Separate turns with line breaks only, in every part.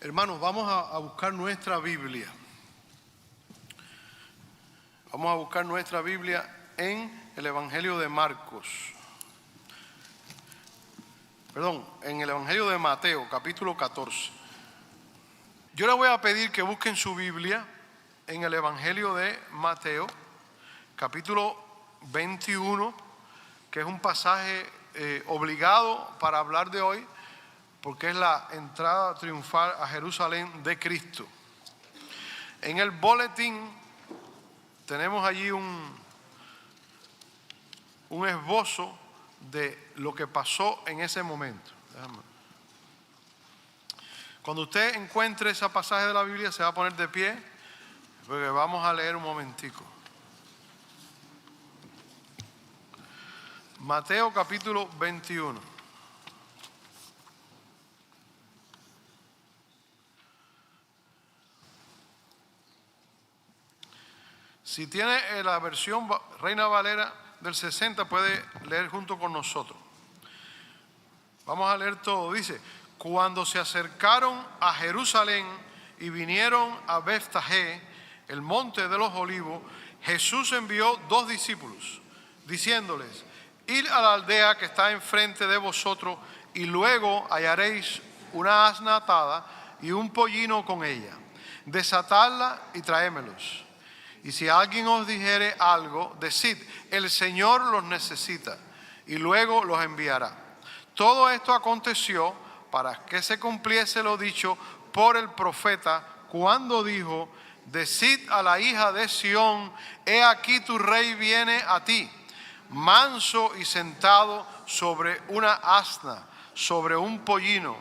Hermanos, vamos a buscar nuestra Biblia. Vamos a buscar nuestra Biblia en el Evangelio de Marcos. En el Evangelio de Mateo, capítulo 14. Yo les voy a pedir que busquen su Biblia en el Evangelio de Mateo, capítulo 21, que es un pasaje obligado para hablar de hoy, porque es la entrada triunfal a Jerusalén de Cristo. En el boletín tenemos allí un esbozo de lo que pasó en ese momento. Cuando usted encuentre ese pasaje de la Biblia, se va a poner de pie, porque vamos a leer un momentico. Mateo capítulo 21. Si tiene la versión Reina Valera del 60, puede leer junto con nosotros. Vamos a leer todo. Dice: cuando se acercaron a Jerusalén y vinieron a Betfagé, el monte de los olivos, Jesús envió 2 discípulos, diciéndoles: id a la aldea que está enfrente de vosotros, y luego hallaréis una asna atada y un pollino con ella. Desatadla y traémelos. Y si alguien os dijere algo, decid: el Señor los necesita, y luego los enviará. Todo esto aconteció para que se cumpliese lo dicho por el profeta, cuando dijo: decid a la hija de Sión, he aquí tu rey viene a ti, manso y sentado sobre una asna, sobre un pollino,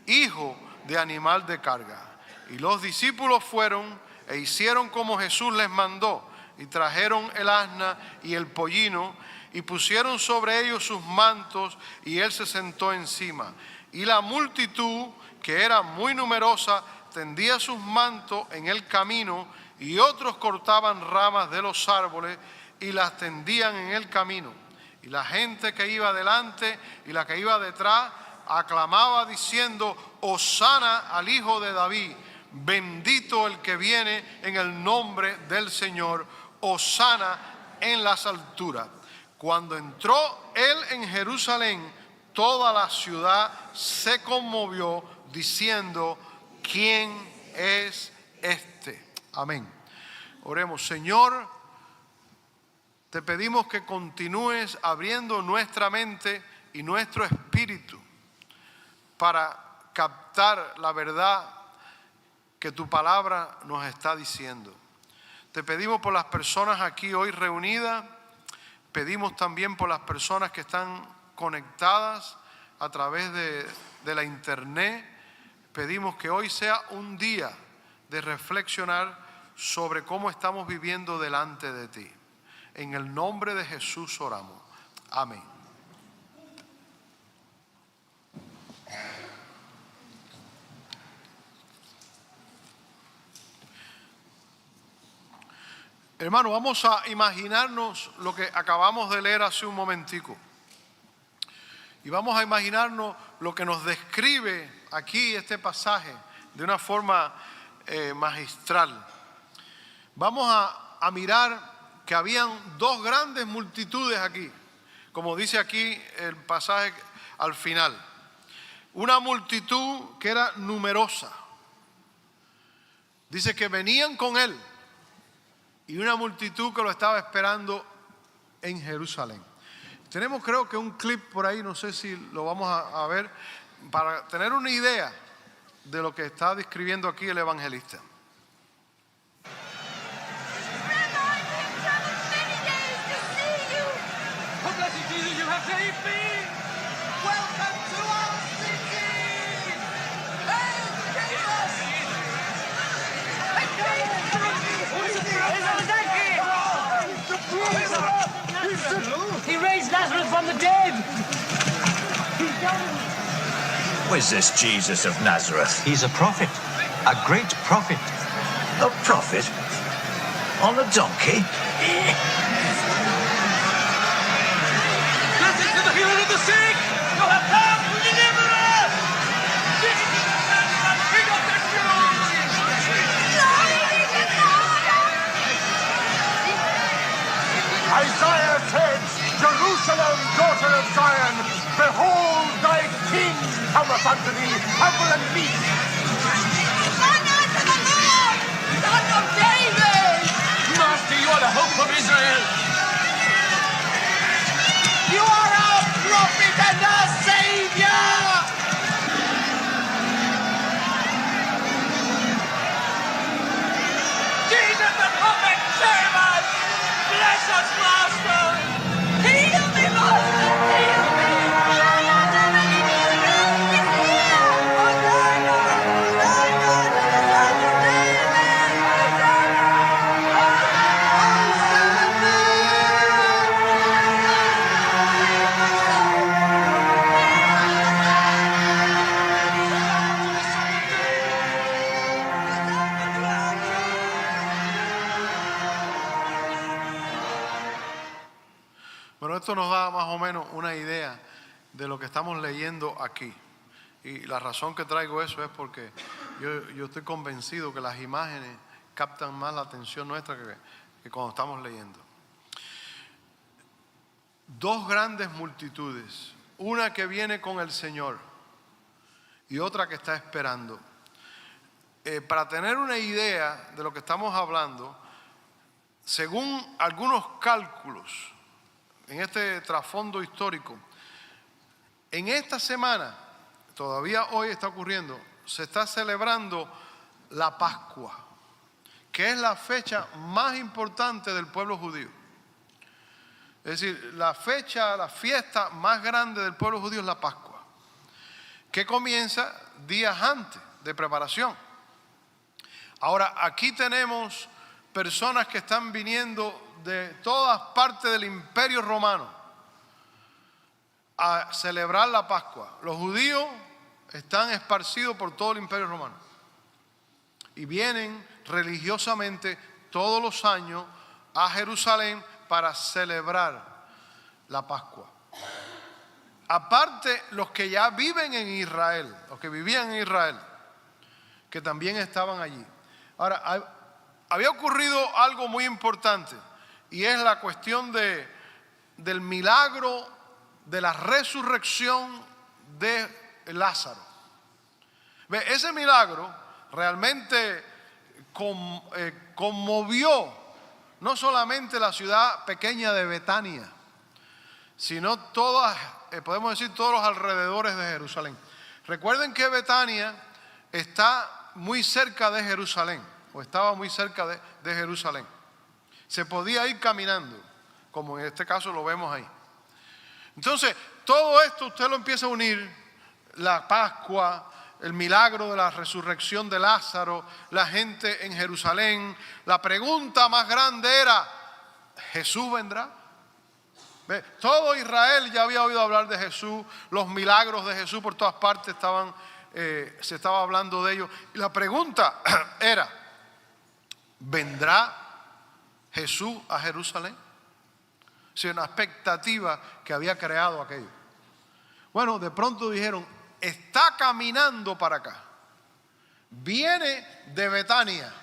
hijo de animal de carga. Y los discípulos fueron e hicieron como Jesús les mandó, y trajeron el asna y el pollino, y pusieron sobre ellos sus mantos, y él se sentó encima. Y la multitud, que era muy numerosa, tendía sus mantos en el camino, y otros cortaban ramas de los árboles y las tendían en el camino. Y la gente que iba delante y la que iba detrás aclamaba diciendo: Hosana al Hijo de David. Bendito el que viene en el nombre del Señor, hosana en las alturas. Cuando entró él en Jerusalén, toda la ciudad se conmovió, diciendo: ¿quién es este? Amén. Oremos. Señor, te pedimos que continúes abriendo nuestra mente y nuestro espíritu para captar la verdad que tu palabra nos está diciendo. Te pedimos por las personas aquí hoy reunidas, pedimos también por las personas que están conectadas a través de la internet. Pedimos que hoy sea un día de reflexionar sobre cómo estamos viviendo delante de ti. En el nombre de Jesús oramos. Amén. Hermano, vamos a imaginarnos lo que acabamos de leer hace un momentico. Y vamos a imaginarnos lo que nos describe aquí este pasaje de una forma magistral. Vamos a mirar que habían 2 grandes multitudes aquí, como dice aquí el pasaje al final. Una multitud que era numerosa. Dice que venían con él. Y una multitud que lo estaba esperando en Jerusalén. Tenemos, creo que un clip por ahí, no sé si lo vamos a ver, para tener una idea de lo que está describiendo aquí el evangelista.
He raised Lazarus from the dead.
Who is this Jesus of Nazareth?
He's a prophet, a great prophet.
A prophet? On a donkey?
Blessed to the healer of the sick. You have come to deliver us. Jesus of Nazareth, King of the Jews.
up unto thee, humble and meek.
Son unto the Lord, Son of David.
Master, you are the hope of Israel.
You are our prophet and our Savior.
Jesus the prophet, save us. Bless us, Master.
Heal me, Master, heal me.
Bueno, esto nos da más o menos una idea de lo que estamos leyendo aquí. Y la razón que traigo eso es porque yo estoy convencido que las imágenes captan más la atención nuestra que cuando estamos leyendo. Dos grandes multitudes, una que viene con el Señor y otra que está esperando. Para tener una idea de lo que estamos hablando, según algunos cálculos, en este trasfondo histórico, en esta semana, todavía hoy está ocurriendo, se está celebrando la Pascua, que es la fecha más importante del pueblo judío. Es decir, la fiesta más grande del pueblo judío es la Pascua, que comienza días antes de preparación. Ahora, aquí tenemos personas que están viniendo de todas partes del Imperio Romano a celebrar la Pascua. Los judíos están esparcidos por todo el Imperio Romano y vienen religiosamente todos los años a Jerusalén para celebrar la Pascua. Aparte, los que ya viven en Israel, los que vivían en Israel, que también estaban allí. Ahora, había ocurrido algo muy importante, y es la cuestión del milagro de la resurrección de Lázaro. Ese milagro realmente conmovió no solamente la ciudad pequeña de Betania, sino podemos decir todos los alrededores de Jerusalén. Recuerden que Betania está muy cerca de Jerusalén, o estaba muy cerca de Jerusalén. Se podía ir caminando, como en este caso lo vemos ahí. Entonces, todo esto usted lo empieza a unir, la Pascua, el milagro de la resurrección de Lázaro, la gente en Jerusalén. La pregunta más grande era, ¿Jesús vendrá? Todo Israel ya había oído hablar de Jesús, los milagros de Jesús por todas partes se estaba hablando de ellos. Y la pregunta era, ¿vendrá Jesús a Jerusalén? Sí, una expectativa que había creado aquello. Bueno, de pronto dijeron, está caminando para acá. Viene de Betania.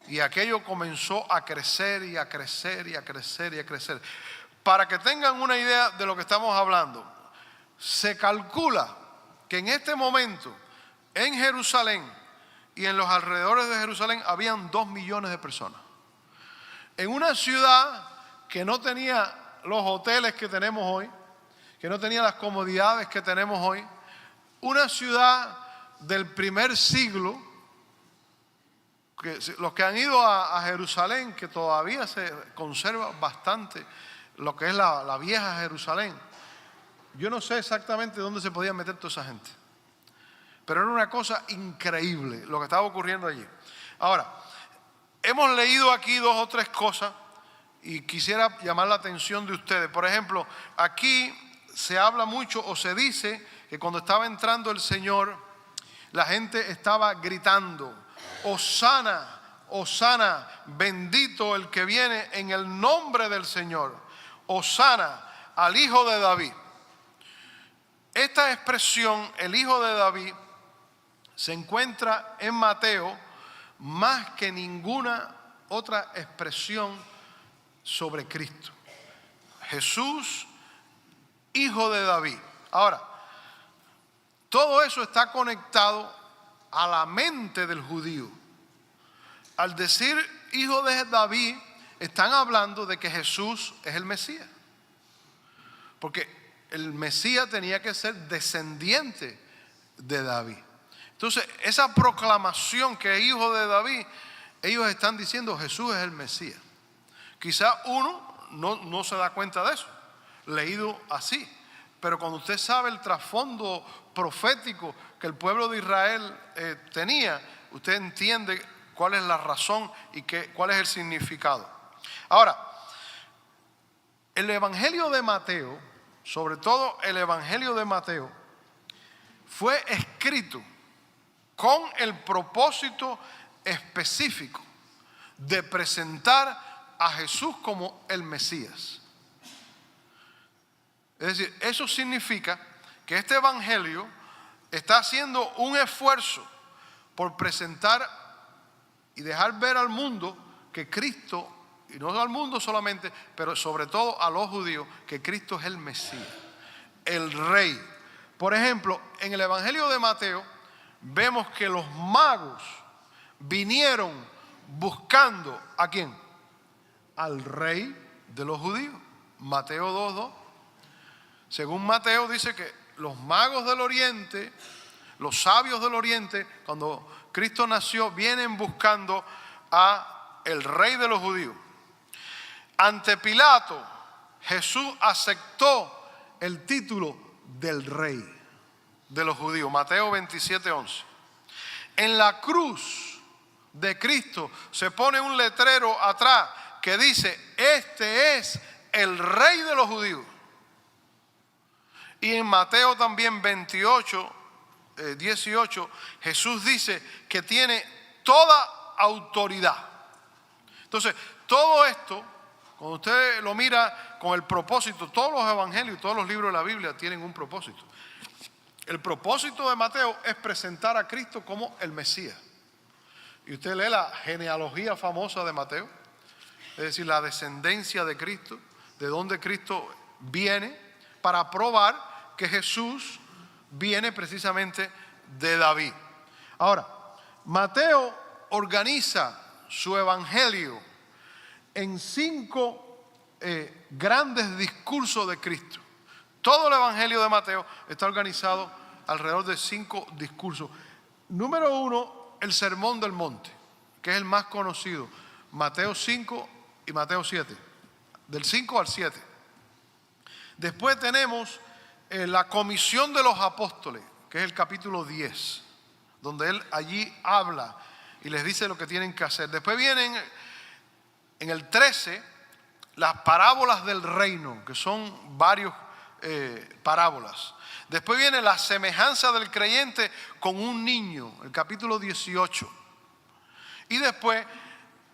Y aquello comenzó a crecer y a crecer y a crecer y a crecer. Para que tengan una idea de lo que estamos hablando, se calcula que en este momento en Jerusalén y en los alrededores de Jerusalén habían 2 millones de personas. En una ciudad que no tenía los hoteles que tenemos hoy, que no tenía las comodidades que tenemos hoy, una ciudad del primer siglo, que los que han ido a Jerusalén, que todavía se conserva bastante lo que es la vieja Jerusalén. Yo no sé exactamente dónde se podía meter toda esa gente, pero era una cosa increíble lo que estaba ocurriendo allí. Ahora, hemos leído aquí 2 o 3 cosas y quisiera llamar la atención de ustedes. Por ejemplo, aquí se habla mucho o se dice que cuando estaba entrando el Señor, la gente estaba gritando, Hosana, Hosana, bendito el que viene en el nombre del Señor, Hosana al Hijo de David. Esta expresión, el Hijo de David, se encuentra en Mateo más que ninguna otra expresión sobre Cristo. Jesús, Hijo de David. Ahora, Todo eso está conectado a la mente del judío. Al decir hijo de David, están hablando de que Jesús es el Mesías. Porque el Mesías tenía que ser descendiente de David. Entonces, esa proclamación que es hijo de David, ellos están diciendo Jesús es el Mesías. Quizá uno no se da cuenta de eso, leído así. Pero cuando usted sabe el trasfondo profético que el pueblo de Israel tenía, usted entiende cuál es la razón y cuál es el significado. Ahora, el Evangelio de Mateo, sobre todo el Evangelio de Mateo, fue escrito con el propósito específico de presentar a Jesús como el Mesías. Es decir, eso significa que este Evangelio está haciendo un esfuerzo por presentar y dejar ver al mundo que Cristo, y no al mundo solamente, pero sobre todo a los judíos, que Cristo es el Mesías, el Rey. Por ejemplo, en el Evangelio de Mateo vemos que los magos vinieron buscando ¿a quién? Al Rey de los judíos. Mateo 2:2. Según Mateo dice que los magos del oriente, los sabios del oriente, cuando Cristo nació, vienen buscando a el Rey de los judíos. Ante Pilato, Jesús aceptó el título del Rey de los judíos. Mateo 27:11. En la cruz de Cristo se pone un letrero atrás que dice: este es el Rey de los judíos. Y en Mateo también 18, Jesús dice que tiene toda autoridad. Entonces, todo esto, cuando usted lo mira con el propósito, todos los evangelios, todos los libros de la Biblia tienen un propósito. El propósito de Mateo es presentar a Cristo como el Mesías. Y usted lee la genealogía famosa de Mateo, es decir, la descendencia de Cristo, de donde Cristo viene, para probar que Jesús viene precisamente de David. Ahora, Mateo organiza su evangelio en 5 grandes discursos de Cristo. Todo el evangelio de Mateo está organizado alrededor de 5 discursos. Número 1, el Sermón del Monte, que es el más conocido. Mateo 5 y Mateo 7. Del 5 al 7. Después tenemos la comisión de los apóstoles, que es el capítulo 10, donde él allí habla y les dice lo que tienen que hacer. Después vienen en el 13 las parábolas del reino, que son varios parábolas. Después viene la semejanza del creyente con un niño, el capítulo 18. Y después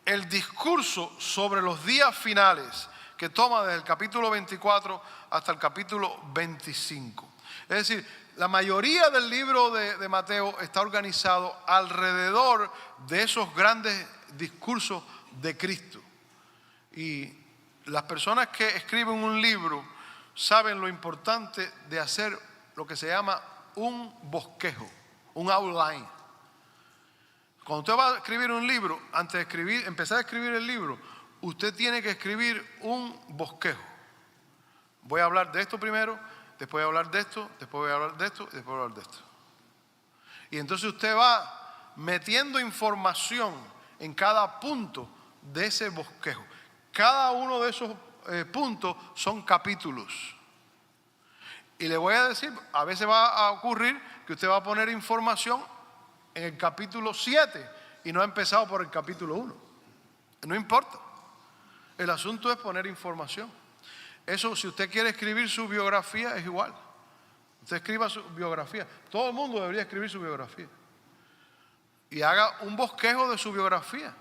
el discurso sobre los días finales, que toma desde el capítulo 24 hasta el capítulo 25. Es decir, la mayoría del libro de Mateo está organizado alrededor de esos grandes discursos de Cristo. Y las personas que escriben un libro saben lo importante de hacer lo que se llama un bosquejo, un outline. Cuando usted va a escribir un libro, antes de empezar a escribir el libro, usted tiene que escribir un bosquejo. Voy a hablar de esto primero, después voy a hablar de esto, después voy a hablar de esto, y después voy a hablar de esto. Y entonces usted va metiendo información en cada punto de ese bosquejo. Cada uno de esos puntos son capítulos. Y le voy a decir, a veces va a ocurrir que usted va a poner información en el capítulo 7 y no ha empezado por el capítulo 1. No importa. El asunto es poner información. Eso, si usted quiere escribir su biografía, es igual. Usted escriba su biografía. Todo el mundo debería escribir su biografía. Y haga un bosquejo de su biografía.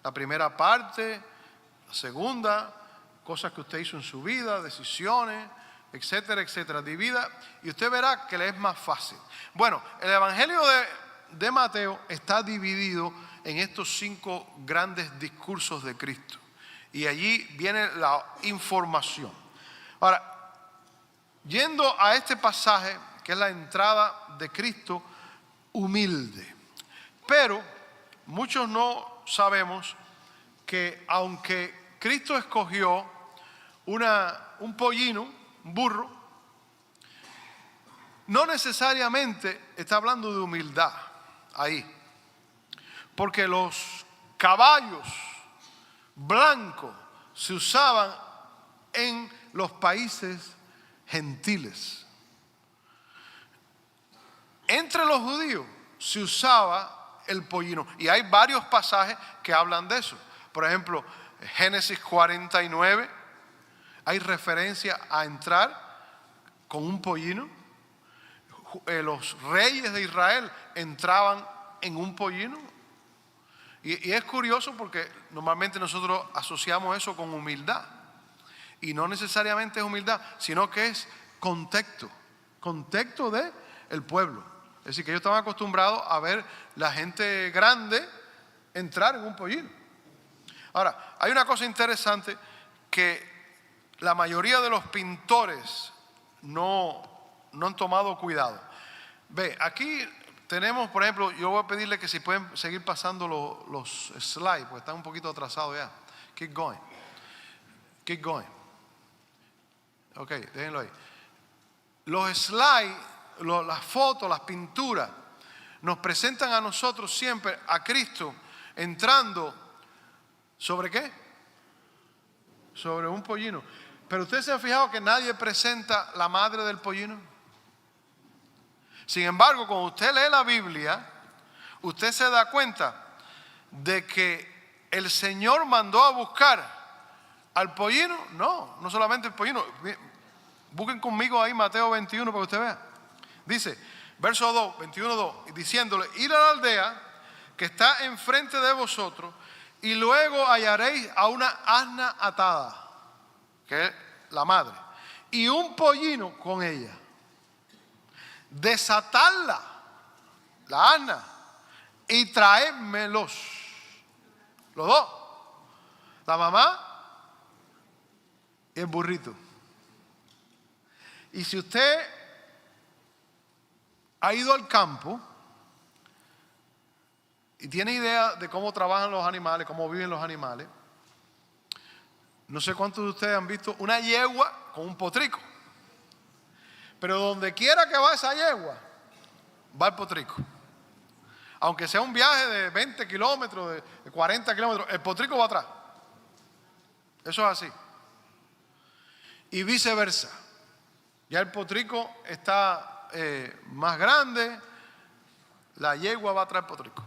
La primera parte, la segunda, cosas que usted hizo en su vida, decisiones, etcétera, etcétera. Divida y usted verá que le es más fácil. Bueno, el Evangelio de Mateo está dividido en estos 5 grandes discursos de Cristo. Y allí viene la información. Ahora, yendo a este pasaje que es la entrada de Cristo humilde. Pero muchos no sabemos que aunque Cristo escogió un pollino, un burro, no necesariamente está hablando de humildad ahí. Porque los caballos blancos se usaban en los países gentiles. Entre los judíos se usaba el pollino. Y hay varios pasajes que hablan de eso. Por ejemplo, Génesis 49, hay referencia a entrar con un pollino. Los reyes de Israel entraban en un pollino. Y es curioso porque normalmente nosotros asociamos eso con humildad. Y no necesariamente es humildad, sino que es contexto de el pueblo. Es decir, que ellos estaban acostumbrados a ver la gente grande entrar en un pollino. Ahora, hay una cosa interesante que la mayoría de los pintores no han tomado cuidado. Ve, aquí tenemos, por ejemplo, yo voy a pedirle que si pueden seguir pasando los slides, porque están un poquito atrasados ya. Keep going. Ok, déjenlo ahí. Los slides, las fotos, las pinturas, nos presentan a nosotros siempre a Cristo entrando ¿sobre qué? Sobre un pollino. Pero ustedes se han fijado que nadie presenta la madre del pollino. Sin embargo, cuando usted lee la Biblia, usted se da cuenta de que el Señor mandó a buscar al pollino. No solamente el pollino. Busquen conmigo ahí Mateo 21 para que usted vea. Dice, verso 2, 21:2, diciéndole, ir a la aldea que está enfrente de vosotros y luego hallaréis a una asna atada, que es la madre, y un pollino con ella. Desatadla, la asna, y traédmelos, los dos, la mamá y el burrito. Y si usted ha ido al campo y tiene idea de cómo trabajan los animales, cómo viven los animales, no sé cuántos de ustedes han visto una yegua con un potrico. Pero donde quiera que va esa yegua, va el potrico. Aunque sea un viaje de 20 kilómetros, de 40 kilómetros, el potrico va atrás. Eso es así. Y viceversa. Ya el potrico está más grande, la yegua va atrás del potrico.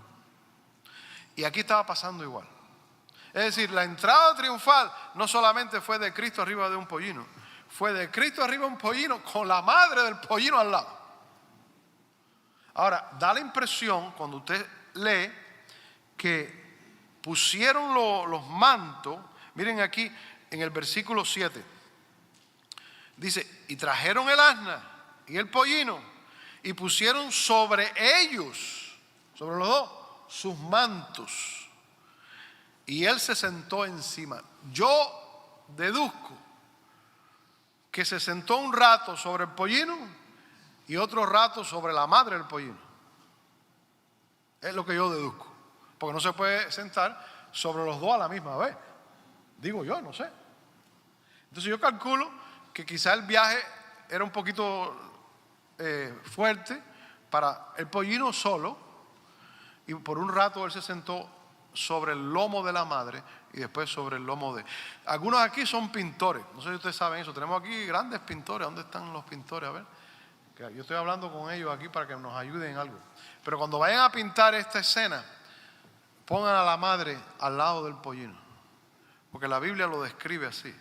Y aquí estaba pasando igual. Es decir, la entrada triunfal no solamente fue de Cristo arriba de un pollino, fue de Cristo arriba de un pollino con la madre del pollino al lado. Ahora, da la impresión cuando usted lee que pusieron los mantos, miren aquí en el versículo 7, dice, y trajeron el asna y el pollino y pusieron sobre ellos, sobre los dos, sus mantos. Y él se sentó encima. Yo deduzco que se sentó un rato sobre el pollino y otro rato sobre la madre del pollino. Es lo que yo deduzco. Porque no se puede sentar sobre los dos a la misma vez. Digo yo, no sé. Entonces yo calculo que quizá el viaje era un poquito fuerte para el pollino solo. Y por un rato él se sentó sobre el lomo de la madre y después sobre el lomo de... Algunos aquí son pintores, no sé si ustedes saben eso, tenemos aquí grandes pintores. ¿Dónde están los pintores? A ver, que yo estoy hablando con ellos aquí para que nos ayuden en algo. Pero cuando vayan a pintar esta escena, pongan a la madre al lado del pollino, porque la Biblia lo describe así,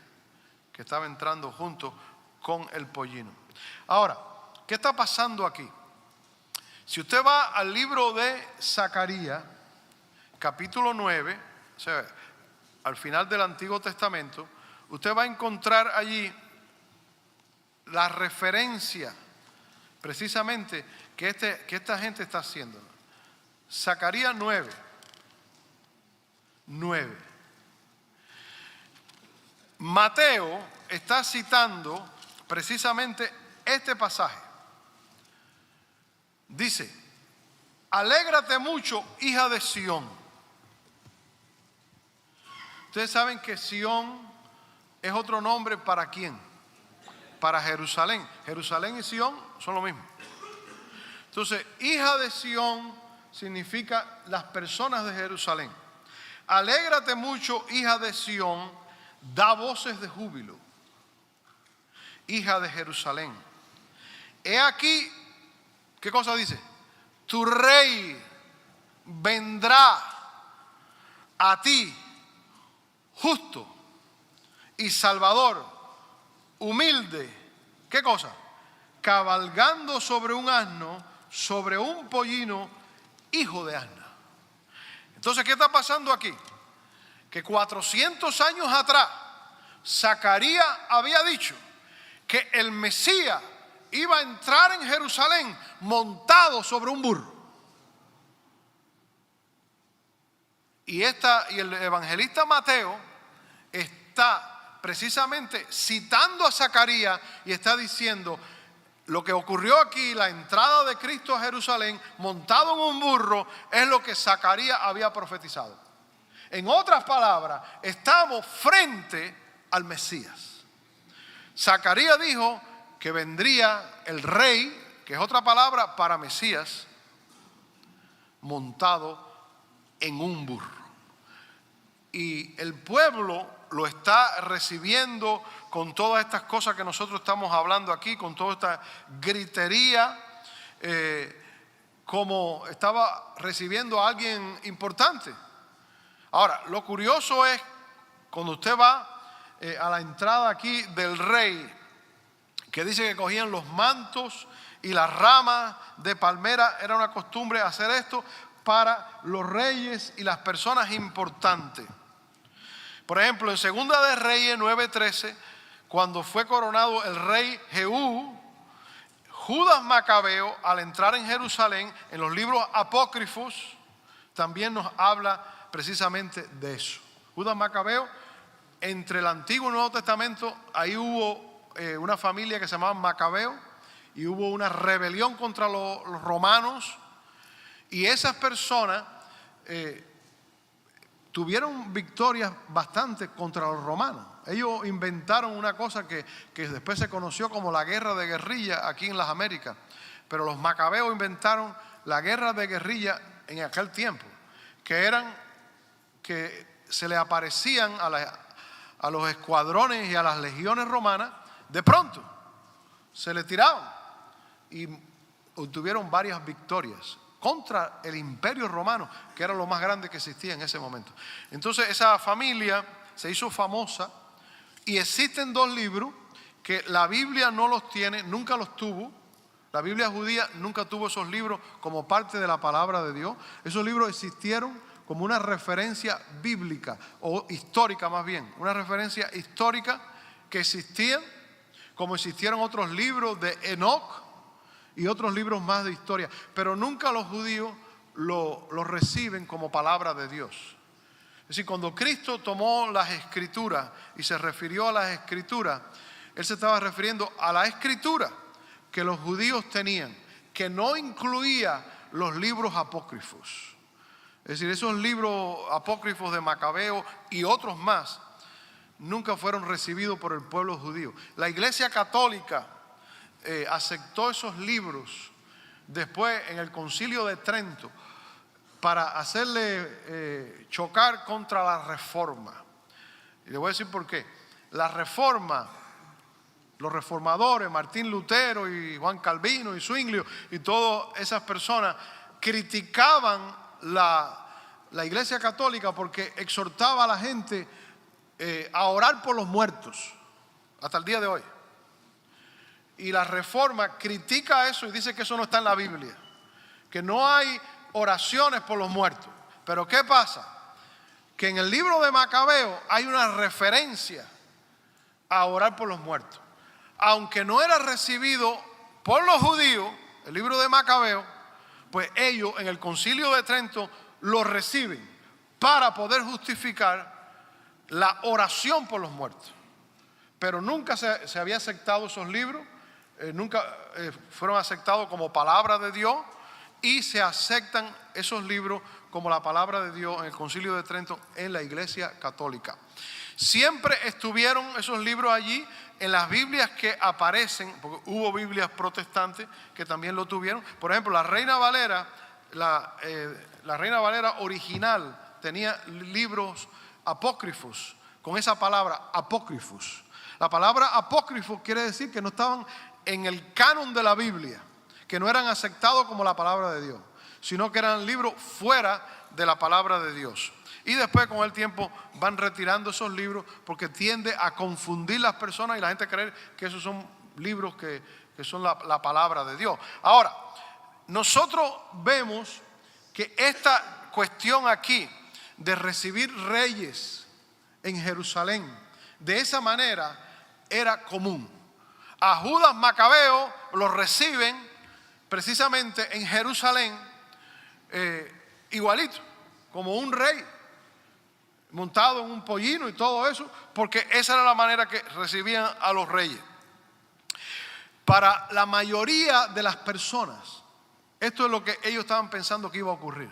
que estaba entrando junto con el pollino. Ahora, ¿qué está pasando aquí? Si usted va al libro de Zacarías, capítulo 9, o sea, al final del Antiguo Testamento, usted va a encontrar allí la referencia precisamente que esta gente está haciendo. Zacarías 9. Mateo está citando precisamente este pasaje. Dice, alégrate mucho, hija de Sión. Ustedes saben que Sión es otro nombre para ¿quién? Para Jerusalén. Jerusalén y Sión son lo mismo. Entonces, hija de Sión significa las personas de Jerusalén. Alégrate mucho, hija de Sión, da voces de júbilo, hija de Jerusalén. He aquí, ¿qué cosa dice? Tu rey vendrá a ti, justo y salvador, humilde. ¿Qué cosa? Cabalgando sobre un asno, sobre un pollino, hijo de asna. Entonces, ¿qué está pasando aquí? Que 400 años atrás, Zacarías había dicho que el Mesías iba a entrar en Jerusalén montado sobre un burro. Y el evangelista Mateo está precisamente citando a Zacarías y está diciendo lo que ocurrió aquí, la entrada de Cristo a Jerusalén montado en un burro, es lo que Zacarías había profetizado. En otras palabras, estamos frente al Mesías. Zacarías dijo que vendría el rey, que es otra palabra para Mesías, montado en un burro. Y el pueblo lo está recibiendo con todas estas cosas que nosotros estamos hablando aquí, con toda esta gritería, como estaba recibiendo a alguien importante. Ahora, lo curioso es, cuando usted va a la entrada aquí del rey, que dice que cogían los mantos y las ramas de palmera, era una costumbre hacer esto para los reyes y las personas importantes. Por ejemplo, en Segunda de Reyes 9:13, cuando fue coronado el rey Jehú, Judas Macabeo, al entrar en Jerusalén, en los libros apócrifos, también nos habla precisamente de eso. Judas Macabeo, entre el Antiguo y el Nuevo Testamento, ahí hubo una familia que se llamaba Macabeo, y hubo una rebelión contra los romanos, y esas personas tuvieron victorias bastante contra los romanos. Ellos inventaron una cosa que después se conoció como la guerra de guerrilla aquí en las Américas. Pero los macabeos inventaron la guerra de guerrilla en aquel tiempo, que se le aparecían a los escuadrones y a las legiones romanas, de pronto se le tiraban y obtuvieron varias victorias contra el imperio romano, que era lo más grande que existía en ese momento. Entonces esa familia se hizo famosa, y existen dos libros que la Biblia no los tiene, nunca los tuvo. La Biblia judía nunca tuvo esos libros como parte de la palabra de Dios. Esos libros existieron como una referencia bíblica, o histórica más bien, una referencia histórica que existían, como existieron otros libros de Enoch y otros libros más de historia, pero nunca los judíos lo reciben como palabra de Dios. Es decir, cuando Cristo tomó las escrituras y se refirió a las escrituras, Él se estaba refiriendo a la escritura que los judíos tenían, que no incluía los libros apócrifos. Es decir, esos libros apócrifos de Macabeo y otros más nunca fueron recibidos por el pueblo judío. La Iglesia Católica aceptó esos libros después en el Concilio de Trento para hacerle chocar contra la Reforma. Y le voy a decir por qué. La Reforma, los reformadores, Martín Lutero y Juan Calvino y Zwinglio y todas esas personas criticaban la Iglesia Católica porque exhortaba a la gente a orar por los muertos hasta el día de hoy. Y la Reforma critica eso y dice que eso no está en la Biblia, que no hay oraciones por los muertos. Pero ¿qué pasa? Que en el libro de Macabeo hay una referencia a orar por los muertos. Aunque no era recibido por los judíos, el libro de Macabeo, pues ellos en el Concilio de Trento lo reciben para poder justificar la oración por los muertos. Pero nunca se había aceptado esos libros. Nunca fueron aceptados como palabra de Dios, y se aceptan esos libros como la palabra de Dios en el Concilio de Trento en la Iglesia Católica. Siempre estuvieron esos libros allí en las Biblias que aparecen, porque hubo Biblias protestantes que también lo tuvieron. Por ejemplo, la Reina Valera, la Reina Valera original tenía libros apócrifos, con esa palabra apócrifos. La palabra apócrifo quiere decir que no estaban en el canon de la Biblia, que no eran aceptados como la palabra de Dios, sino que eran libros fuera de la palabra de Dios. Y después con el tiempo van retirando esos libros porque tiende a confundir las personas y la gente creer que esos son libros que son la palabra de Dios. Ahora, nosotros vemos que esta cuestión aquí de recibir reyes en Jerusalén de esa manera era común. A Judas Macabeo lo reciben precisamente en Jerusalén igualito, como un rey, montado en un pollino y todo eso, porque esa era la manera que recibían a los reyes. Para la mayoría de las personas, esto es lo que ellos estaban pensando que iba a ocurrir.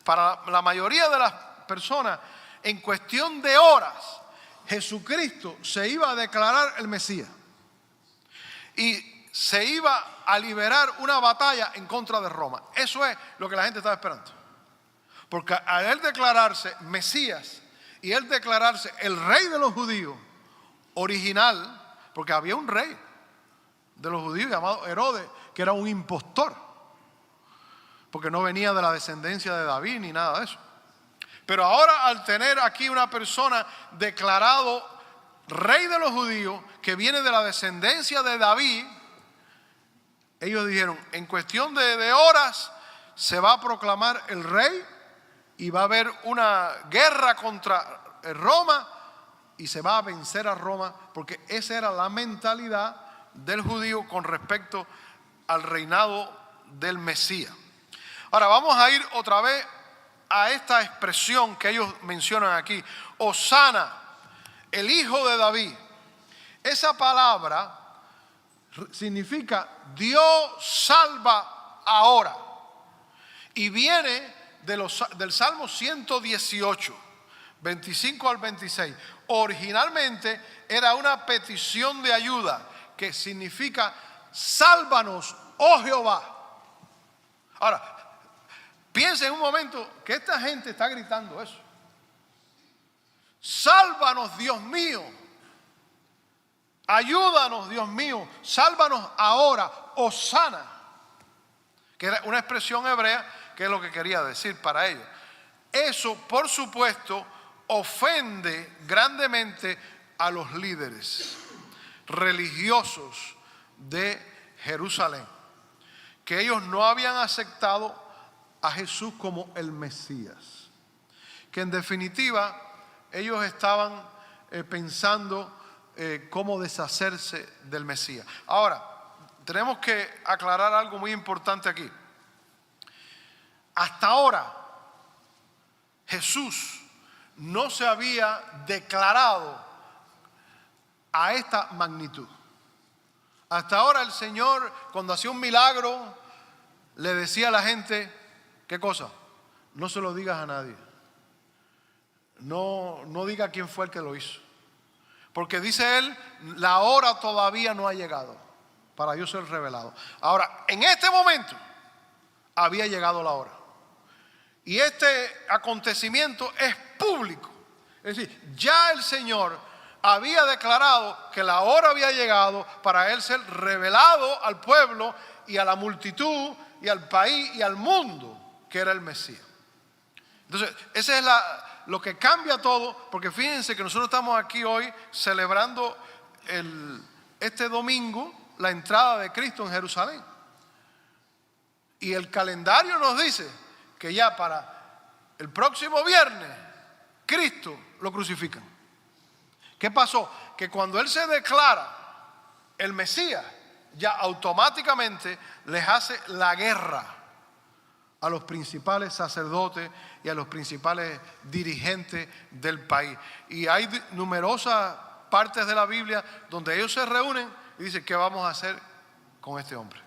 Para la mayoría de las personas, en cuestión de horas, Jesucristo se iba a declarar el Mesías y se iba a liberar una batalla en contra de Roma. Eso es lo que la gente estaba esperando, porque al él declararse Mesías y él declararse el rey de los judíos original, porque había un rey de los judíos llamado Herodes, que era un impostor, porque no venía de la descendencia de David ni nada de eso. Pero ahora, al tener aquí una persona declarado rey de los judíos, que viene de la descendencia de David, ellos dijeron, en cuestión de horas se va a proclamar el rey y va a haber una guerra contra Roma y se va a vencer a Roma, porque esa era la mentalidad del judío con respecto al reinado del Mesías. Ahora vamos a ir otra vez a esta expresión que ellos mencionan aquí, Hosana, el hijo de David. Esa palabra significa Dios salva ahora, y viene del Salmo 118, 25 al 26. Originalmente era una petición de ayuda que significa sálvanos, oh Jehová. Ahora, piensa un momento que esta gente está gritando eso. Sálvanos, Dios mío. Ayúdanos, Dios mío. Sálvanos ahora, Hosana. Que era una expresión hebrea que es lo que quería decir para ellos. Eso, por supuesto, ofende grandemente a los líderes religiosos de Jerusalén, que ellos no habían aceptado a Jesús como el Mesías, que en definitiva ellos estaban pensando cómo deshacerse del Mesías. Ahora, tenemos que aclarar algo muy importante aquí. Hasta ahora, Jesús no se había declarado a esta magnitud. Hasta ahora el Señor, cuando hacía un milagro, le decía a la gente, ¿qué cosa? No se lo digas a nadie. No diga quién fue el que lo hizo. Porque dice él, la hora todavía no ha llegado para yo ser revelado. Ahora, en este momento, había llegado la hora. Y este acontecimiento es público. Es decir, ya el Señor había declarado que la hora había llegado para él ser revelado al pueblo y a la multitud y al país y al mundo, que era el Mesías. Entonces, ese es lo que cambia todo, porque fíjense que nosotros estamos aquí hoy celebrando este domingo la entrada de Cristo en Jerusalén. Y el calendario nos dice que ya para el próximo viernes, Cristo lo crucifican. ¿Qué pasó? Que cuando Él se declara el Mesías, ya automáticamente les hace la guerra a los principales sacerdotes y a los principales dirigentes del país. Y hay numerosas partes de la Biblia donde ellos se reúnen y dicen, ¿qué vamos a hacer con este hombre?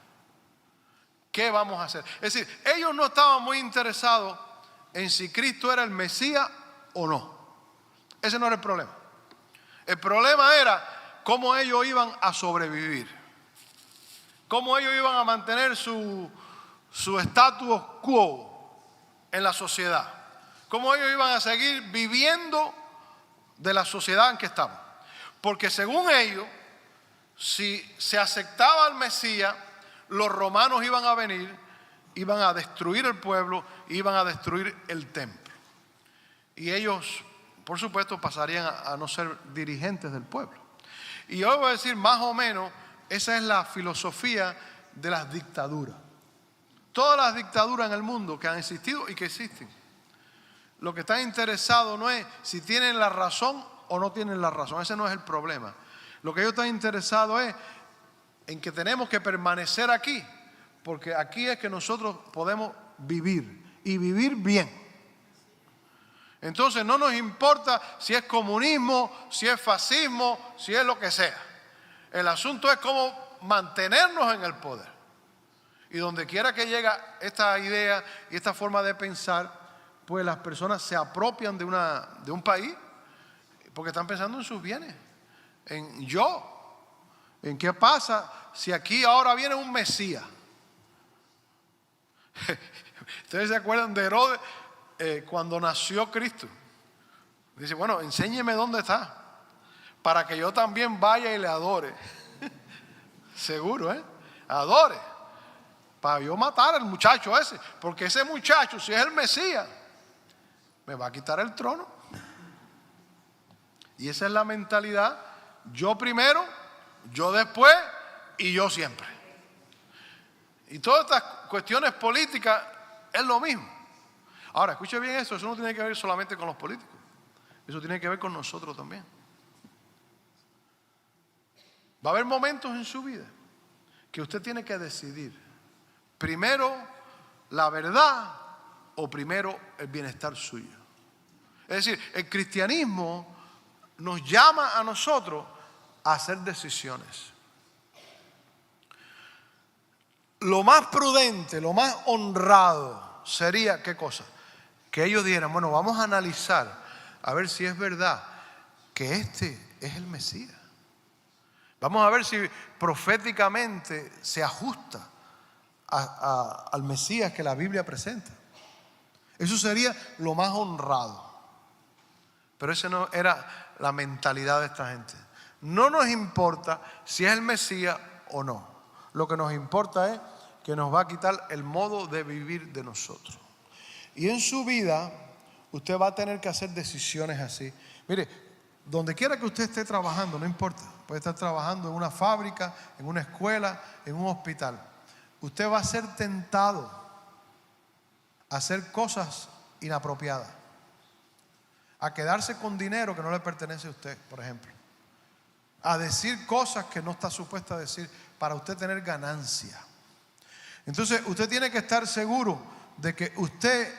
¿qué vamos a hacer? Es decir, ellos no estaban muy interesados en si Cristo era el Mesías o no. Ese no era el problema. El problema era cómo ellos iban a sobrevivir, cómo ellos iban a mantener su status quo en la sociedad, cómo ellos iban a seguir viviendo de la sociedad en que estaban. Porque según ellos, si se aceptaba al Mesías, los romanos iban a venir, iban a destruir el pueblo, iban a destruir el templo. Y ellos, por supuesto, pasarían a no ser dirigentes del pueblo. Y yo voy a decir, más o menos, esa es la filosofía de las dictaduras. Todas las dictaduras en el mundo que han existido y que existen, lo que están interesados no es si tienen la razón o no tienen la razón. Ese no es el problema. Lo que ellos están interesados es en que tenemos que permanecer aquí, porque aquí es que nosotros podemos vivir y vivir bien. Entonces no nos importa si es comunismo, si es fascismo, si es lo que sea. El asunto es cómo mantenernos en el poder. Y donde quiera que llegue esta idea y esta forma de pensar, pues las personas se apropian de un país porque están pensando en sus bienes, en yo, en qué pasa si aquí ahora viene un Mesías. Ustedes se acuerdan de Herodes cuando nació Cristo. Dice, bueno, enséñeme dónde está para que yo también vaya y le adore. Seguro, adore, para yo matar al muchacho ese, porque ese muchacho, si es el Mesías, me va a quitar el trono. Y esa es la mentalidad: yo primero, yo después y yo siempre. Y todas estas cuestiones políticas es lo mismo. Ahora, escuche bien eso no tiene que ver solamente con los políticos, eso tiene que ver con nosotros también. Va a haber momentos en su vida que usted tiene que decidir, primero la verdad o primero el bienestar suyo. Es decir, el cristianismo nos llama a nosotros a hacer decisiones. Lo más prudente, lo más honrado sería, ¿qué cosa? Que ellos dijeran, bueno, vamos a analizar a ver si es verdad que este es el Mesías. Vamos a ver si proféticamente se ajusta al Mesías que la Biblia presenta. Eso sería lo más honrado. Pero esa no era la mentalidad de esta gente. No nos importa si es el Mesías o no. Lo que nos importa es que nos va a quitar el modo de vivir de nosotros. Y en su vida usted va a tener que hacer decisiones así. Mire, donde quiera que usted esté trabajando, no importa. Puede estar trabajando en una fábrica, en una escuela, en un hospital. Usted va a ser tentado a hacer cosas inapropiadas, a quedarse con dinero que no le pertenece a usted, por ejemplo, a decir cosas que no está supuesta a decir para usted tener ganancia. Entonces usted tiene que estar seguro de que usted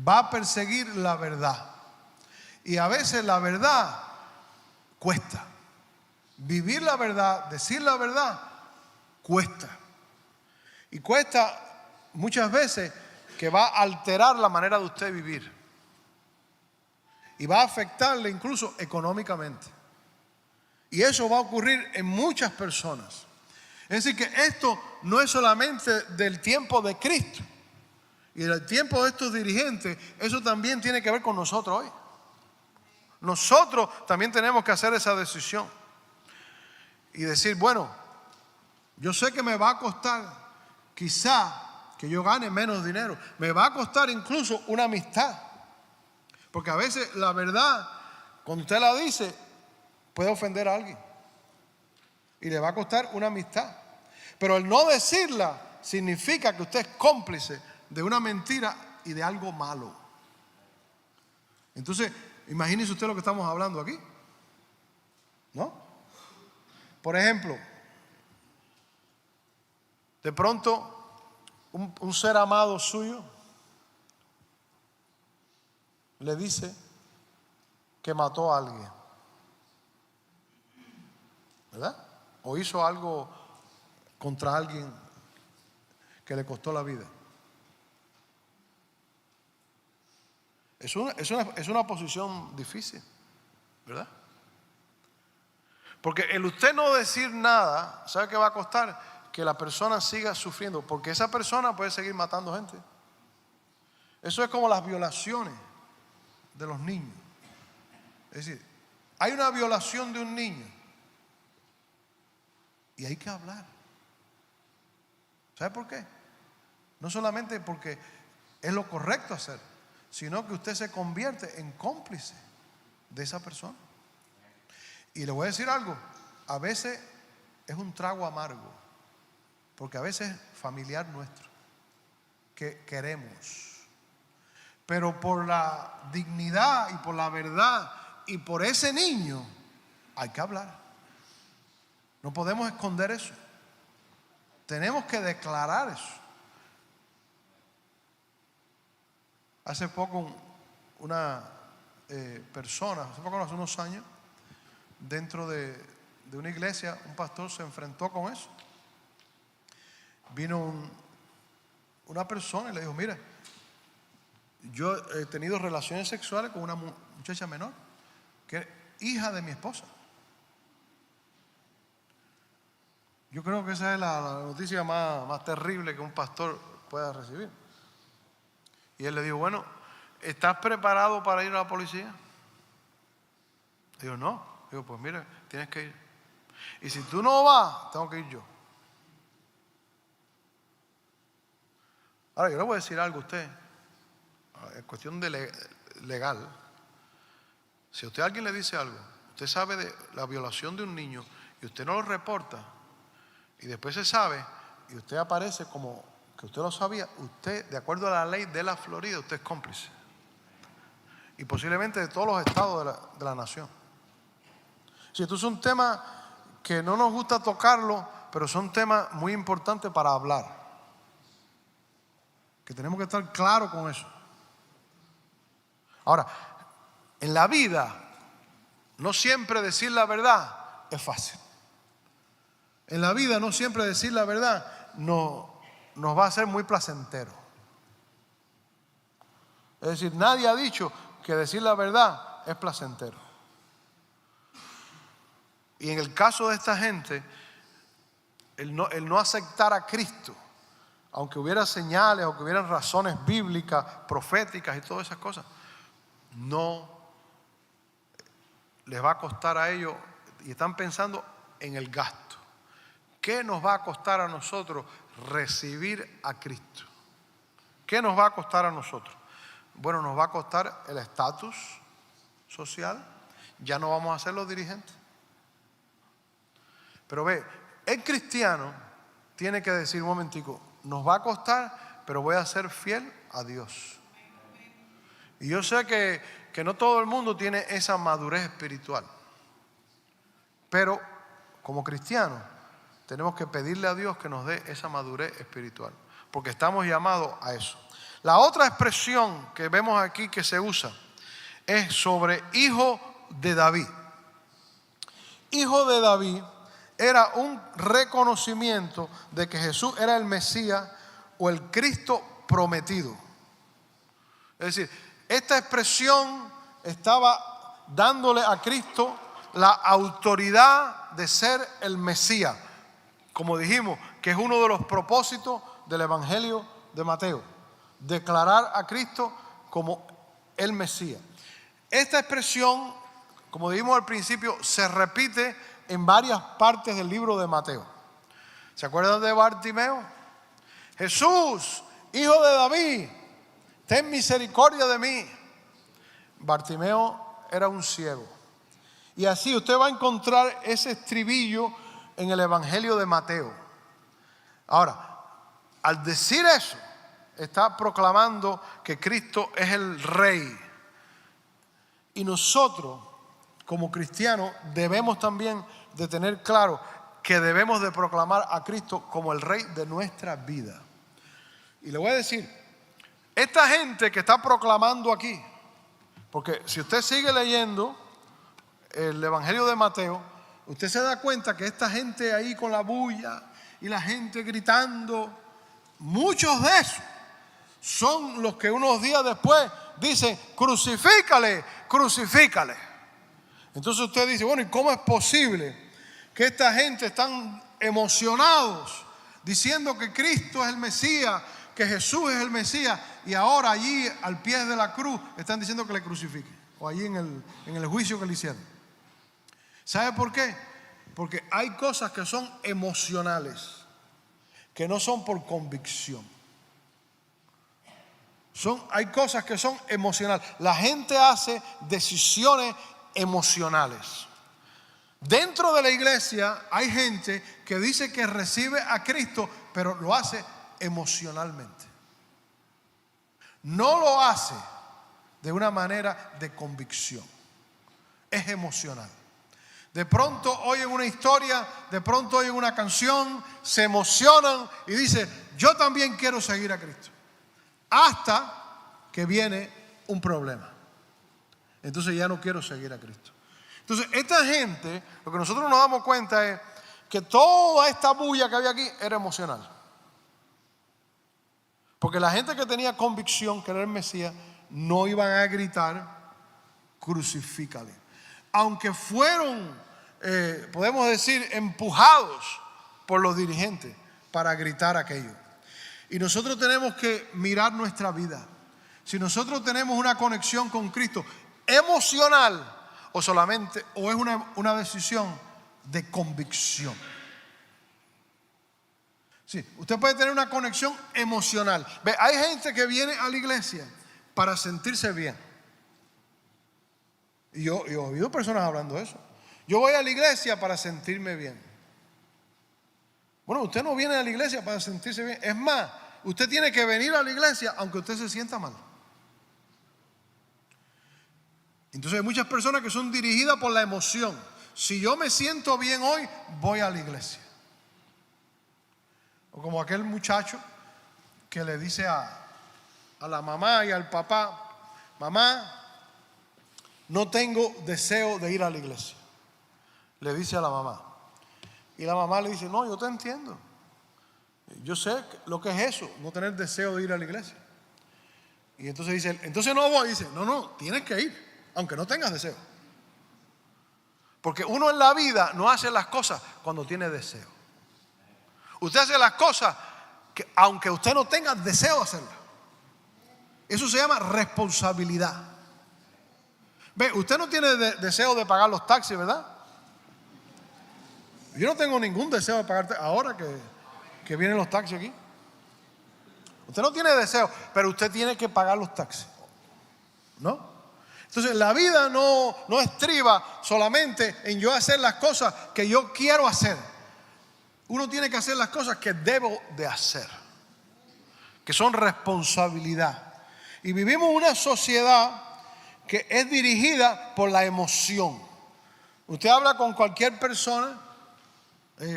va a perseguir la verdad. Y a veces la verdad cuesta. Vivir la verdad, decir la verdad, cuesta. Y cuesta muchas veces que va a alterar la manera de usted vivir. Y va a afectarle incluso económicamente. Y eso va a ocurrir en muchas personas. Es decir, que esto no es solamente del tiempo de Cristo y del tiempo de estos dirigentes, eso también tiene que ver con nosotros hoy. Nosotros también tenemos que hacer esa decisión y decir, bueno, yo sé que me va a costar quizá que yo gane menos dinero, me va a costar incluso una amistad, porque a veces la verdad, cuando usted la dice, puede ofender a alguien y le va a costar una amistad. Pero el no decirla significa que usted es cómplice de una mentira y de algo malo. Entonces, imagínese usted lo que estamos hablando aquí, ¿no? Por ejemplo, de pronto un ser amado suyo le dice que mató a alguien, ¿verdad? O hizo algo contra alguien que le costó la vida. Es una posición difícil, ¿verdad? Porque el usted no decir nada, ¿sabe qué va a costar? Que la persona siga sufriendo, porque esa persona puede seguir matando gente. Eso es como las violaciones de los niños. Es decir, hay una violación de un niño y hay que hablar. ¿Sabe por qué? No solamente porque es lo correcto hacer, sino que usted se convierte en cómplice de esa persona. Y le voy a decir algo, a veces es un trago amargo, porque a veces es familiar nuestro, que queremos. Pero por la dignidad y por la verdad y por ese niño, hay que hablar. No podemos esconder eso. Tenemos que declarar eso. Hace poco una persona, hace unos años, dentro de una iglesia, un pastor se enfrentó con eso. Vino una persona y le dijo, mira, yo he tenido relaciones sexuales con una muchacha menor, que es hija de mi esposa. Yo creo que esa es la noticia más terrible que un pastor pueda recibir. Y él le dijo, bueno, ¿estás preparado para ir a la policía? Digo, no. Digo, pues mira, tienes que ir. Y si tú no vas, tengo que ir yo. Ahora, yo le voy a decir algo a usted. En cuestión de legal. Si a usted alguien le dice algo, usted sabe de la violación de un niño y usted no lo reporta, y después se sabe, y usted aparece como que usted lo sabía, usted, de acuerdo a la ley de la Florida, usted es cómplice. Y posiblemente de todos los estados de la nación. Si esto es un tema que no nos gusta tocarlo, pero son temas muy importantes para hablar. Que tenemos que estar claros con eso. Ahora, en la vida, no siempre decir la verdad es fácil. En la vida no siempre decir la verdad nos va a ser muy placentero. Es decir, nadie ha dicho que decir la verdad es placentero. Y en el caso de esta gente, el no aceptar a Cristo, aunque hubiera señales, aunque hubieran razones bíblicas, proféticas y todas esas cosas, no les va a costar a ellos, y están pensando en el gasto. ¿Qué nos va a costar a nosotros recibir a Cristo? ¿Qué nos va a costar a nosotros? Bueno, nos va a costar el estatus social. Ya no vamos a ser los dirigentes. Pero ve, el cristiano tiene que decir, un momentico, nos va a costar, pero voy a ser fiel a Dios. Y yo sé que no todo el mundo tiene esa madurez espiritual. Pero como cristianos tenemos que pedirle a Dios que nos dé esa madurez espiritual, porque estamos llamados a eso. La otra expresión que vemos aquí que se usa es sobre hijo de David. Hijo de David era un reconocimiento de que Jesús era el Mesías o el Cristo prometido. Es decir, esta expresión estaba dándole a Cristo la autoridad de ser el Mesías. Como dijimos, que es uno de los propósitos del Evangelio de Mateo. Declarar a Cristo como el Mesías. Esta expresión, como dijimos al principio, se repite en varias partes del libro de Mateo. ¿Se acuerdan de Bartimeo? Jesús, hijo de David, ten misericordia de mí. Bartimeo era un ciego. Y así usted va a encontrar ese estribillo en el Evangelio de Mateo. Ahora, al decir eso, está proclamando que Cristo es el Rey. Y nosotros, como cristianos, debemos también de tener claro que debemos de proclamar a Cristo como el Rey de nuestra vida. Y le voy a decir, esta gente que está proclamando aquí, porque si usted sigue leyendo el Evangelio de Mateo, usted se da cuenta que esta gente ahí con la bulla y la gente gritando, muchos de esos son los que unos días después dicen, crucifícale, crucifícale. Entonces usted dice, bueno, ¿y cómo es posible que esta gente están emocionados diciendo que Cristo es el Mesías, que Jesús es el Mesías, y ahora allí al pie de la cruz están diciendo que le crucifiquen, o allí en el juicio que le hicieron? ¿Sabe por qué? Porque hay cosas que son emocionales, que no son por convicción. Hay cosas que son emocionales. La gente hace decisiones emocionales. Dentro de la iglesia hay gente que dice que recibe a Cristo, pero lo hace emocionalmente. No lo hace de una manera de convicción. Es emocional. De pronto oyen una historia, de pronto oyen una canción, se emocionan y dicen, yo también quiero seguir a Cristo. Hasta que viene un problema. Entonces ya no quiero seguir a Cristo. Entonces esta gente, lo que nosotros nos damos cuenta es que toda esta bulla que había aquí era emocional. Porque la gente que tenía convicción que era el Mesías no iban a gritar, crucifícale. Aunque fueron, podemos decir, empujados por los dirigentes para gritar aquello. Y nosotros tenemos que mirar nuestra vida. Si nosotros tenemos una conexión con Cristo emocional o es una decisión de convicción. Sí, usted puede tener una conexión emocional. Ve, hay gente que viene a la iglesia para sentirse bien. Y yo he oído personas hablando de eso. Yo voy a la iglesia para sentirme bien. Bueno, usted no viene a la iglesia para sentirse bien. Es más, usted tiene que venir a la iglesia aunque usted se sienta mal. Entonces hay muchas personas que son dirigidas por la emoción. Si yo me siento bien hoy, voy a la iglesia. O como aquel muchacho que le dice a la mamá y al papá, mamá, no tengo deseo de ir a la iglesia. Le dice a la mamá. Y la mamá le dice, no, yo te entiendo. Yo sé lo que es eso, no tener deseo de ir a la iglesia. Y entonces dice, entonces no voy. Y dice, no, tienes que ir, aunque no tengas deseo. Porque uno en la vida no hace las cosas cuando tiene deseo. Usted hace las cosas que, aunque usted no tenga deseo de hacerlas. Eso se llama responsabilidad. Ve, usted no tiene deseo de pagar los taxis, ¿verdad? Yo no tengo ningún deseo de pagar ahora que vienen los taxis aquí. Usted no tiene deseo, pero usted tiene que pagar los taxis, ¿no? Entonces la vida no estriba solamente en yo hacer las cosas que yo quiero hacer. Uno tiene que hacer las cosas que debo de hacer, que son responsabilidad. Y vivimos una sociedad que es dirigida por la emoción. Usted habla con cualquier persona,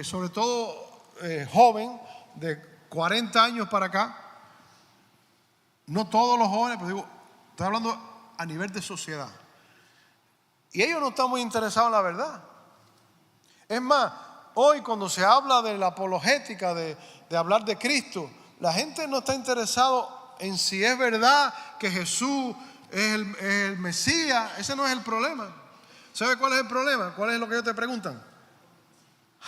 sobre todo joven, de 40 años para acá. No todos los jóvenes, pero digo, estoy hablando a nivel de sociedad. Y ellos no están muy interesados en la verdad. Es más, hoy cuando se habla de la apologética, de hablar de Cristo, la gente no está interesado en si es verdad que Jesús es el Mesías. Ese no es el problema. ¿Sabe cuál es el problema? ¿Cuál es lo que ellos te preguntan?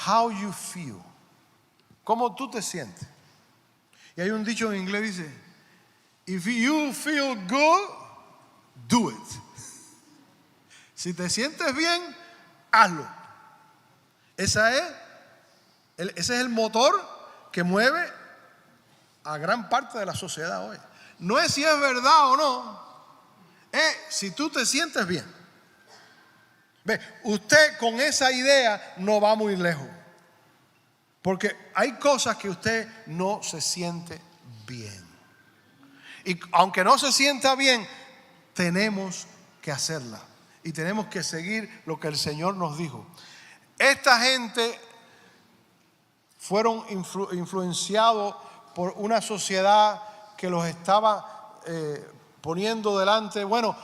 How you feel. ¿Cómo tú te sientes? Y hay un dicho en inglés que dice, if you feel good, do it. Si te sientes bien, hazlo. Ese es el motor que mueve a gran parte de la sociedad hoy. No es si es verdad o no, es si tú te sientes bien. Ve, usted con esa idea no va muy lejos. Porque hay cosas que usted no se siente bien. Y aunque no se sienta bien, tenemos que hacerla. Y tenemos que seguir lo que el Señor nos dijo. Esta gente fueron influenciados por una sociedad que los estaba poniendo delante. Bueno,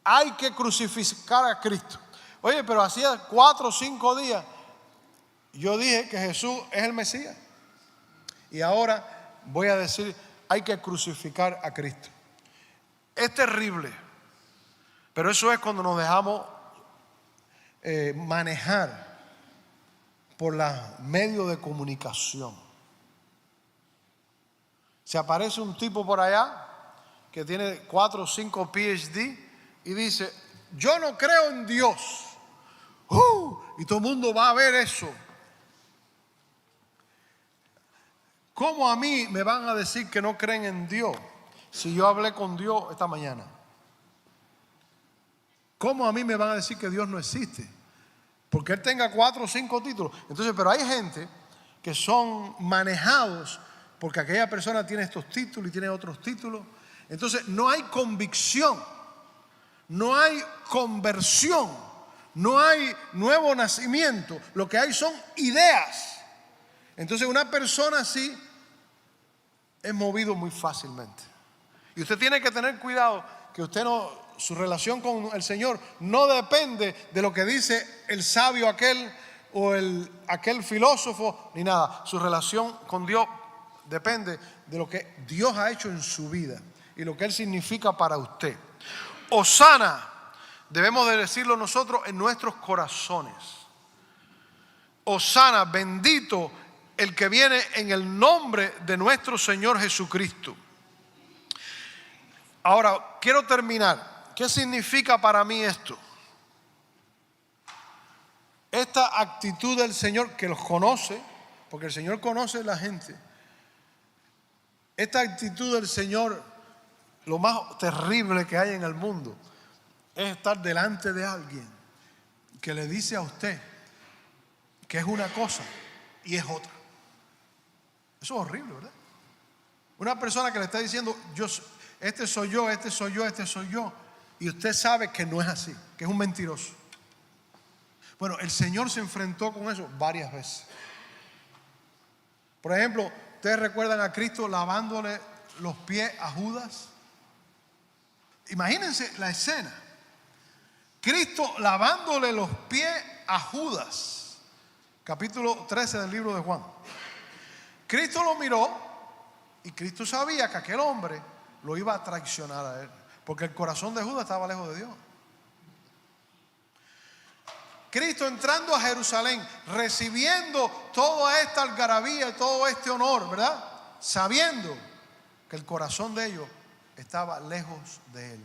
hay que crucificar a Cristo. Oye, pero hacía 4 o 5 días yo dije que Jesús es el Mesías. y ahora voy a decir, hay que crucificar a Cristo. Es terrible, pero eso es cuando nos dejamos manejar por los medios de comunicación. Se aparece un tipo por allá que tiene 4 o 5 PhD y dice, yo no creo en Dios. Y todo el mundo va a ver eso. ¿Cómo a mí me van a decir que no creen en Dios si yo hablé con Dios esta mañana? ¿Cómo a mí me van a decir que Dios no existe? Porque Él tenga 4 o 5 títulos. Entonces, pero hay gente que son manejados porque aquella persona tiene estos títulos y tiene otros títulos. Entonces no hay convicción, no hay conversión, no hay nuevo nacimiento. Lo que hay son ideas. Entonces una persona así es movido muy fácilmente. Y usted tiene que tener cuidado que usted no, su relación con el Señor no depende de lo que dice el sabio aquel o aquel filósofo ni nada. Su relación con Dios depende de lo que Dios ha hecho en su vida y lo que Él significa para usted. Hosana, debemos de decirlo nosotros en nuestros corazones. Hosana, bendito el que viene en el nombre de nuestro Señor Jesucristo. Ahora, quiero terminar. ¿Qué significa para mí esto? Esta actitud del Señor que los conoce, porque el Señor conoce a la gente. Esta actitud del Señor, lo más terrible que hay en el mundo, es estar delante de alguien que le dice a usted que es una cosa y es otra. Eso es horrible, ¿verdad? Una persona que le está diciendo, este soy yo, este soy yo, este soy yo, y usted sabe que no es así, que es un mentiroso. Bueno, el Señor se enfrentó con eso varias veces. Por ejemplo, ¿ustedes recuerdan a Cristo lavándole los pies a Judas? Imagínense la escena. Cristo lavándole los pies a Judas. Capítulo 13 del libro de Juan. Cristo lo miró y Cristo sabía que aquel hombre lo iba a traicionar a él. Porque el corazón de Judas estaba lejos de Dios. Cristo entrando a Jerusalén, recibiendo toda esta algarabía y todo este honor, ¿verdad? Sabiendo que el corazón de ellos estaba lejos de Él.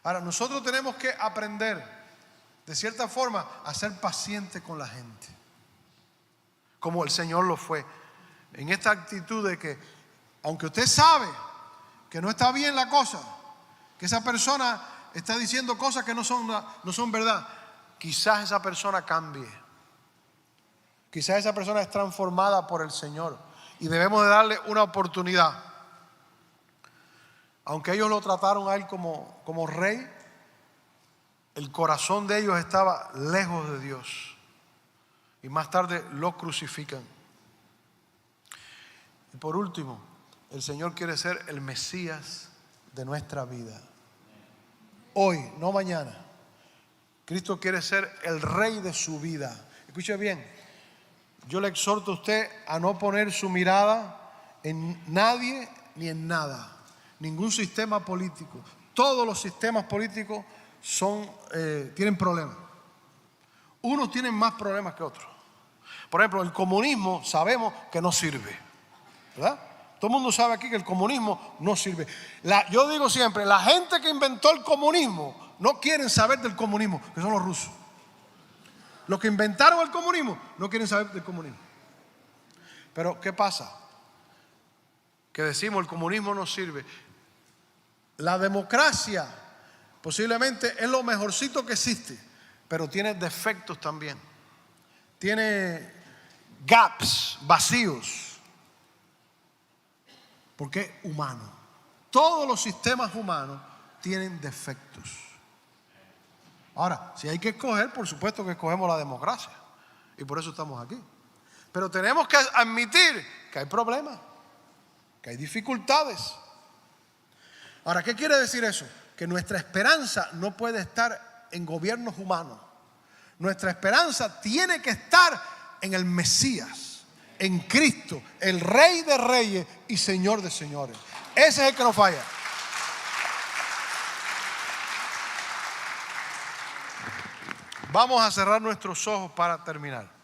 Ahora, nosotros tenemos que aprender, de cierta forma, a ser pacientes con la gente. Como el Señor lo fue. En esta actitud de que, aunque usted sabe que no está bien la cosa, que esa persona está diciendo cosas que no son verdad, quizás esa persona cambie. Quizás esa persona es transformada por el Señor y debemos de darle una oportunidad. Aunque ellos lo trataron a él como rey, el corazón de ellos estaba lejos de Dios. Y más tarde lo crucifican. Y por último, el Señor quiere ser el Mesías de nuestra vida. Hoy, no mañana. Cristo quiere ser el rey de su vida. Escuche bien, yo le exhorto a usted a no poner su mirada en nadie ni en nada. Ningún sistema político. Todos los sistemas políticos tienen problemas. Unos tienen más problemas que otros. Por ejemplo, el comunismo sabemos que no sirve, ¿verdad? Todo el mundo sabe aquí que el comunismo no sirve. Yo digo siempre, la gente que inventó el comunismo no quieren saber del comunismo, que son los rusos. Los que inventaron el comunismo no quieren saber del comunismo. Pero ¿qué pasa? Que decimos el comunismo no sirve. La democracia posiblemente es lo mejorcito que existe, pero tiene defectos también. Tiene gaps, vacíos. Porque es humano. Todos los sistemas humanos tienen defectos. Ahora, si hay que escoger, por supuesto que escogemos la democracia. Y por eso estamos aquí. Pero tenemos que admitir que hay problemas, que hay dificultades. Ahora, ¿qué quiere decir eso? Que nuestra esperanza no puede estar en gobiernos humanos. Nuestra esperanza tiene que estar en el Mesías, en Cristo, el Rey de Reyes y Señor de Señores. Ese es el que no falla. Vamos a cerrar nuestros ojos para terminar.